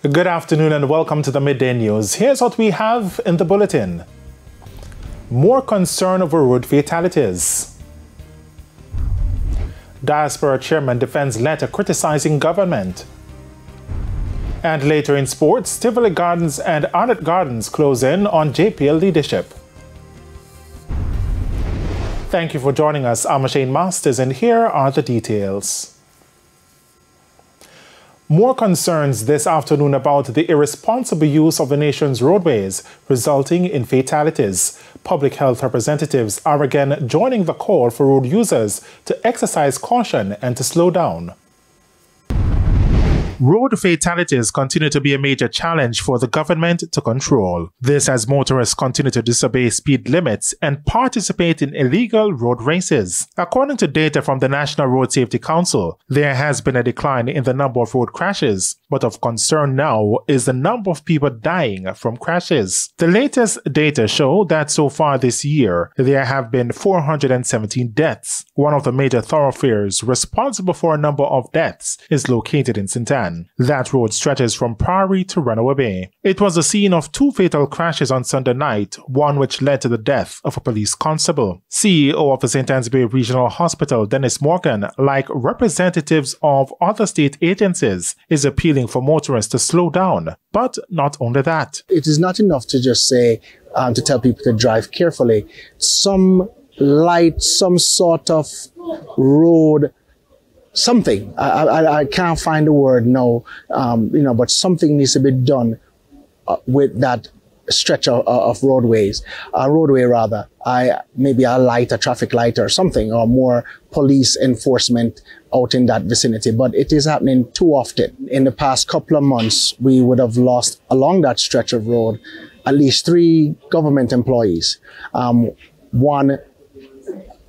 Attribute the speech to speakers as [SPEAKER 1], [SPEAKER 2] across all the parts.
[SPEAKER 1] Good afternoon and welcome to the Midday News. Here's what we have in the bulletin. More concern over road fatalities. Diaspora chairman defends letter criticizing government. And later in sports, Tivoli Gardens and Arnott Gardens close in on JPL leadership. Thank you for joining us. I'm Shane Masters and here are the details. More concerns this afternoon about the irresponsible use of the nation's roadways, resulting in fatalities. Public health representatives are again joining the call for road users to exercise caution and to slow down. Road fatalities continue to be a major challenge for the government to control. This as motorists continue to disobey speed limits and participate in illegal road races. According to data from the National Road Safety Council, there has been a decline in the number of road crashes, but of concern now is the number of people dying from crashes. The latest data show that so far this year, there have been 417 deaths. One of the major thoroughfares responsible for a number of deaths is located in St. Anne. That road stretches from Prairie to Runaway Bay. It was the scene of two fatal crashes on Sunday night, one which led to the death of a police constable. CEO of the St. Anne's Bay Regional Hospital, Dennis Morgan, like representatives of other state agencies, is appealing for motorists to slow down. But not only that.
[SPEAKER 2] It is not enough to just say, to tell people to drive carefully. Some light, some sort of road, something. I can't find the word now, but something needs to be done with that stretch of roadways, maybe a light, a traffic light or something, or more police enforcement out in that vicinity. But it is happening too often. In the past couple of months, we would have lost along that stretch of road at least 3 government employees. One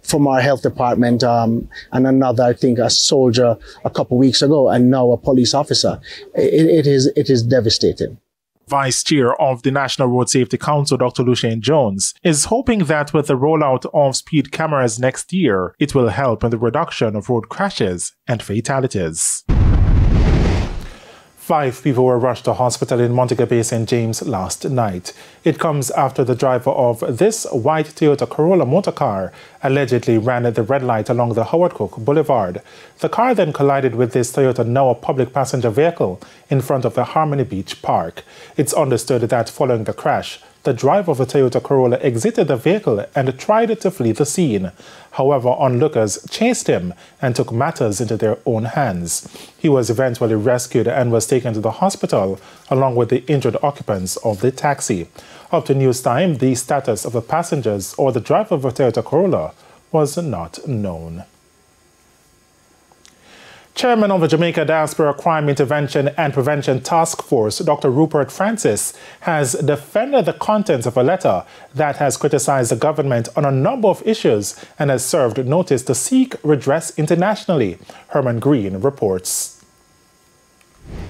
[SPEAKER 2] from our health department, and another, I think, a soldier a couple of weeks ago, and now a police officer. It is devastating.
[SPEAKER 1] Vice Chair of the National Road Safety Council, Dr. Lucien Jones, is hoping that with the rollout of speed cameras next year, it will help in the reduction of road crashes and fatalities. 5 people were rushed to hospital in Montego Bay, St. James last night. It comes after the driver of this white Toyota Corolla motor car allegedly ran at the red light along the Howard Cook Boulevard. The car then collided with this Toyota, now a public passenger vehicle, in front of the Harmony Beach Park. It's understood that following the crash, the driver of the Toyota Corolla exited the vehicle and tried to flee the scene. However, onlookers chased him and took matters into their own hands. He was eventually rescued and was taken to the hospital along with the injured occupants of the taxi. Up to news time, the status of the passengers or the driver of the Toyota Corolla was not known. Chairman of the Jamaica Diaspora Crime Intervention and Prevention Task Force, Dr. Rupert Francis, has defended the contents of a letter that has criticized the government on a number of issues and has served notice to seek redress internationally. Herman Green reports.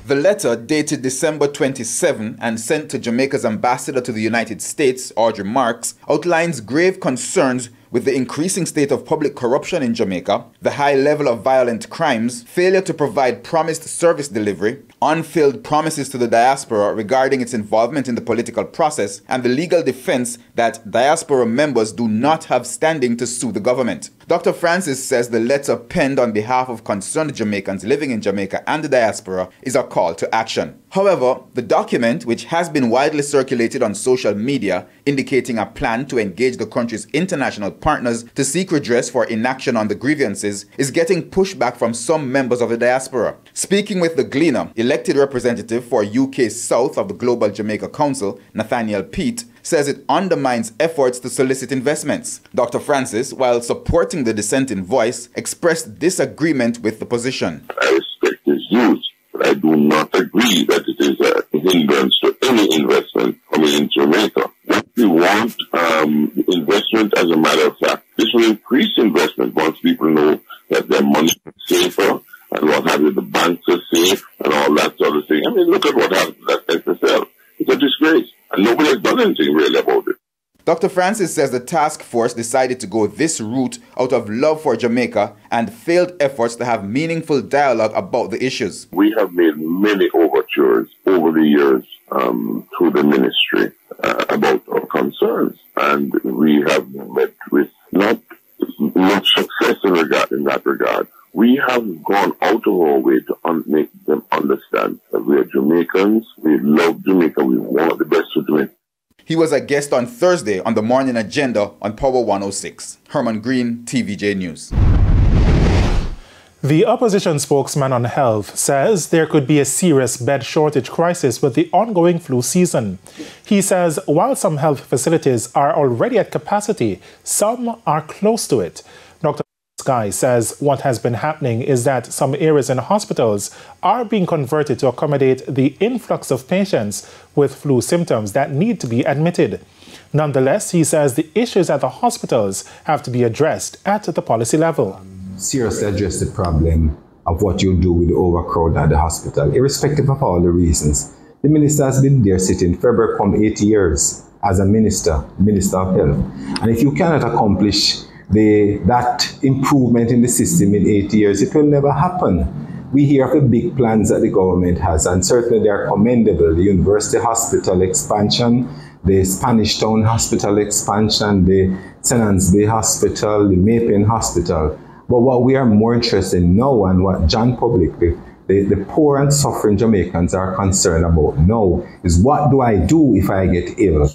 [SPEAKER 3] The letter, dated December 27 and sent to Jamaica's ambassador to the United States, Audrey Marks, outlines grave concerns with the increasing state of public corruption in Jamaica, the high level of violent crimes, failure to provide promised service delivery, unfilled promises to the diaspora regarding its involvement in the political process, and the legal defense that diaspora members do not have standing to sue the government. Dr. Francis says the letter penned on behalf of concerned Jamaicans living in Jamaica and the diaspora is a call to action. However, the document, which has been widely circulated on social media, indicating a plan to engage the country's international partners to seek redress for inaction on the grievances, is getting pushback from some members of the diaspora. Speaking with the Gleaner, elected representative for UK South of the Global Jamaica Council, Nathaniel Peat, says it undermines efforts to solicit investments. Dr. Francis, while supporting the dissenting voice, expressed disagreement with the position.
[SPEAKER 4] I respect his views, but I do not agree that it is a hindrance to any investment coming in Jamaica. If we want investment, as a matter of fact, this will increase investment once people know that their money is safer and what have you, the banks are safe and all that sort of thing. I mean, look at what happened at SSL. It's a disgrace, and nobody has done anything really about it.
[SPEAKER 3] Dr. Francis says the task force decided to go this route out of love for Jamaica and failed efforts to have meaningful dialogue about the issues.
[SPEAKER 4] We have made many overtures over the years through the ministry about our concerns, and we have met with not much success in that regard. We have gone out of our way to make them understand that we are Jamaicans, we love Jamaica, we want the best for Jamaica.
[SPEAKER 3] He was a guest on Thursday on the Morning Agenda on Power 106. Herman Green, TVJ News.
[SPEAKER 1] The opposition spokesman on health says there could be a serious bed shortage crisis with the ongoing flu season. He says while some health facilities are already at capacity, some are close to it. Dr. Guy says what has been happening is that some areas in hospitals are being converted to accommodate the influx of patients with flu symptoms that need to be admitted. Nonetheless, he says the issues at the hospitals have to be addressed at the policy level.
[SPEAKER 5] Seriously address the problem of what you do with the overcrowd at the hospital, irrespective of all the reasons. The minister has been there sitting February come 8 years as a minister of health. And if you cannot accomplish that improvement in the system in 8 years, it will never happen. We hear of the big plans that the government has, and certainly they are commendable. The University Hospital expansion, the Spanish Town Hospital expansion, the Tenants Bay Hospital, the Mapen Hospital. But what we are more interested in now, and what John Public, the poor and suffering Jamaicans are concerned about now, is what do I do if I get ill?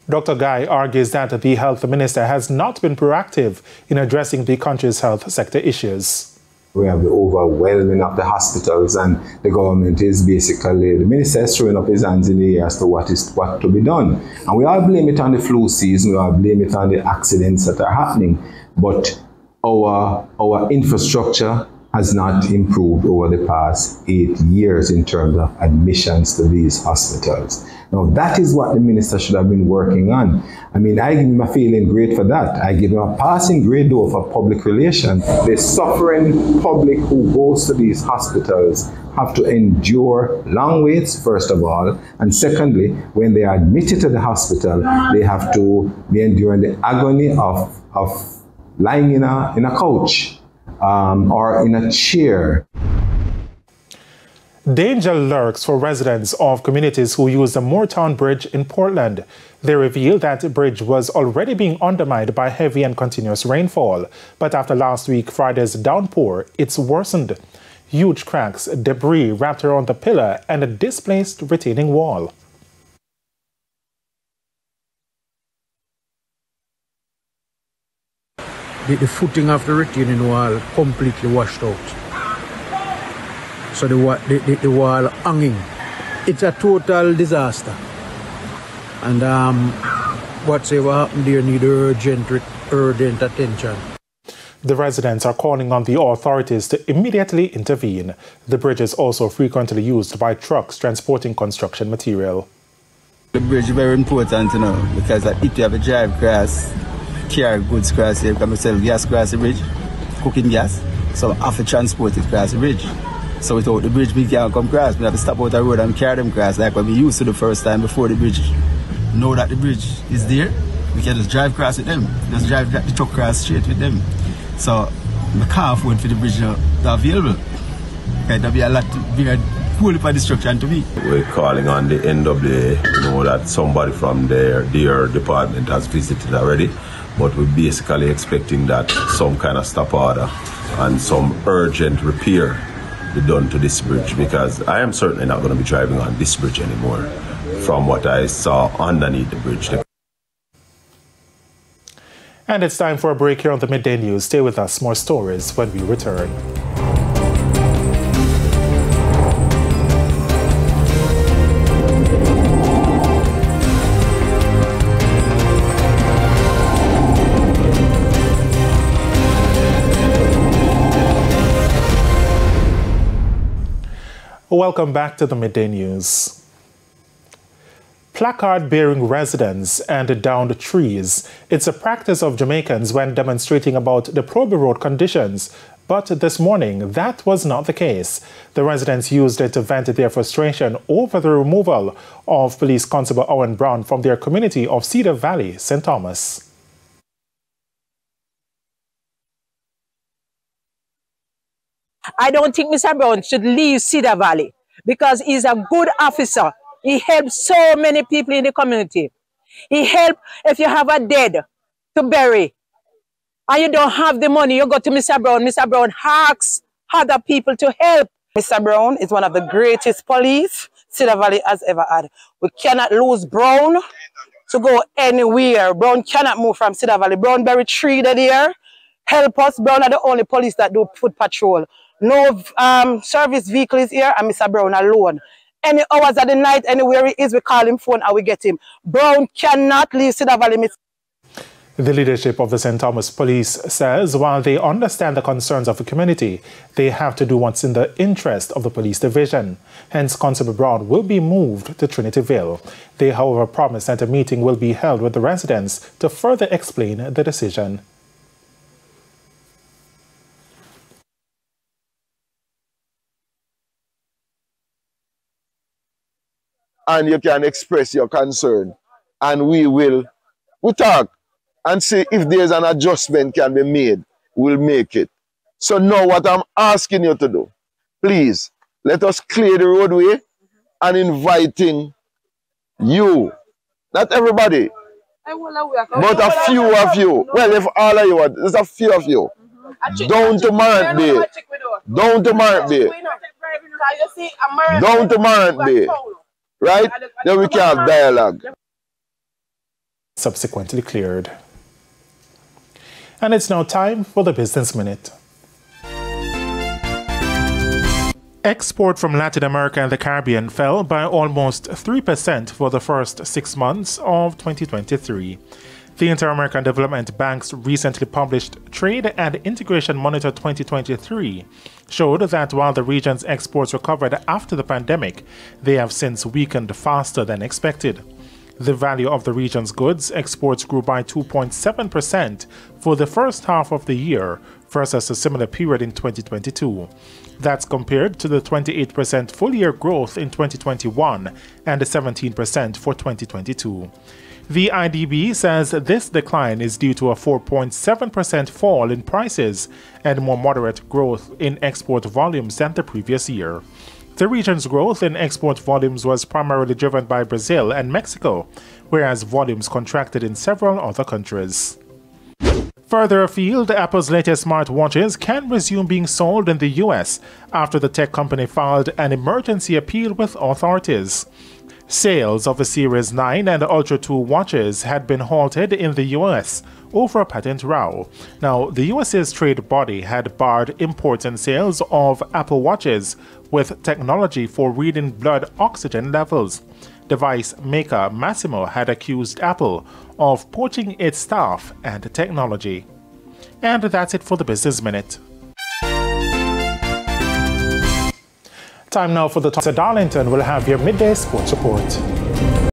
[SPEAKER 1] Dr. Guy argues that the health minister has not been proactive in addressing the country's health sector issues.
[SPEAKER 5] We have the overwhelming of the hospitals, and the government is basically, the minister is throwing up his hands in the air as to what to be done. And we all blame it on the flu season, we all blame it on the accidents that are happening. But our infrastructure has not improved over the past 8 years in terms of admissions to these hospitals. Now, that is what the minister should have been working on. I mean, I give him a feeling great for that. I give him a passing grade though for public relations. The suffering public who goes to these hospitals have to endure long waits, first of all, and secondly, when they are admitted to the hospital, they have to be enduring the agony of lying in a couch or in a chair.
[SPEAKER 1] Danger lurks for residents of communities who use the Moortown Bridge in Portland. They reveal that the bridge was already being undermined by heavy and continuous rainfall, but after last week Friday's downpour, it's worsened. Huge cracks, debris wrapped around the pillar, and a displaced retaining wall.
[SPEAKER 6] The footing of the retaining wall completely washed out. So the wall hanging. It's a total disaster. And whatever happened there need urgent attention.
[SPEAKER 1] The residents are calling on the authorities to immediately intervene. The bridge is also frequently used by trucks transporting construction material.
[SPEAKER 7] The bridge is very important, you know, because if you have a drive across, carry goods across here, because we sell gas across the bridge, cooking gas, so I have to transport it across the bridge. So without the bridge, we can't come across. We have to stop out the road and carry them across, like what we used to the first time before the bridge. Now that the bridge is there, we can just drive across with them. Just drive the truck across straight with them. So we can't afford for the bridge to available. Okay, there'll be a lot bigger pool for destruction to be.
[SPEAKER 8] We're calling on the NWA, you know, that somebody from their department has visited already, but we're basically expecting that some kind of stop order and some urgent repair be done to this bridge, because I am certainly not going to be driving on this bridge anymore from what I saw underneath the bridge.
[SPEAKER 1] And it's time for a break here on the Midday News. Stay with us, more stories when we return. Welcome back to the Midday News. Placard-bearing residents and downed trees. It's a practice of Jamaicans when demonstrating about the Proby Road conditions But this morning, that was not the case. The residents used it to vent their frustration over the removal of Police Constable Owen Brown from their community of Cedar Valley, St. Thomas.
[SPEAKER 9] I don't think Mr. Brown should leave Cedar Valley because he's a good officer. He helps so many people in the community. He helps if you have a dead to bury and you don't have the money, you go to Mr. Brown. Mr. Brown asks other people to help. Mr. Brown is one of the greatest police Cedar Valley has ever had. We cannot lose Brown to go anywhere. Brown cannot move from Cedar Valley. Brown buried 3 dead here. Help us. Brown are the only police that do foot patrol. No service vehicles here, and Mr. Brown alone. Any hours of the night, anywhere he is, we call him phone and we get him. Brown cannot leave Cedar Valley.
[SPEAKER 1] The leadership of the St. Thomas Police says while they understand the concerns of the community, they have to do what's in the interest of the police division. Hence, Constable Brown will be moved to Trinityville. They, however, promise that a meeting will be held with the residents to further explain the decision.
[SPEAKER 10] And you can express your concern, and we talk and see if there's an adjustment can be made. We'll make it. So now what I'm asking you to do, please, let us clear the roadway and inviting you, not everybody, but a few of you. Well, if all of you, there's a few of you. Down to Marant Bay. Down to Marant Bay. Down to Marant Bay. Right? Then we can have dialogue.
[SPEAKER 1] Subsequently cleared. And it's now time for the Business Minute. Export from Latin America and the Caribbean fell by almost 3% for the first 6 months of 2023. The Inter-American Development Bank's recently published Trade and Integration Monitor 2023 showed that while the region's exports recovered after the pandemic, they have since weakened faster than expected. The value of the region's goods exports grew by 2.7% for the first half of the year versus a similar period in 2022. That's compared to the 28% full-year growth in 2021 and the 17% for 2022. The IDB says this decline is due to a 4.7% fall in prices and more moderate growth in export volumes than the previous year. The region's growth in export volumes was primarily driven by Brazil and Mexico, whereas volumes contracted in several other countries. Further afield, Apple's latest smartwatches can resume being sold in the US after the tech company filed an emergency appeal with authorities. Sales of the Series 9 and Ultra 2 watches had been halted in the US over a patent row. Now, the US's trade body had barred imports and sales of Apple Watches with technology for reading blood oxygen levels. Device maker Massimo had accused Apple of poaching its staff and technology. And that's it for the Business Minute. Time now for the Darlington will have your midday sports report.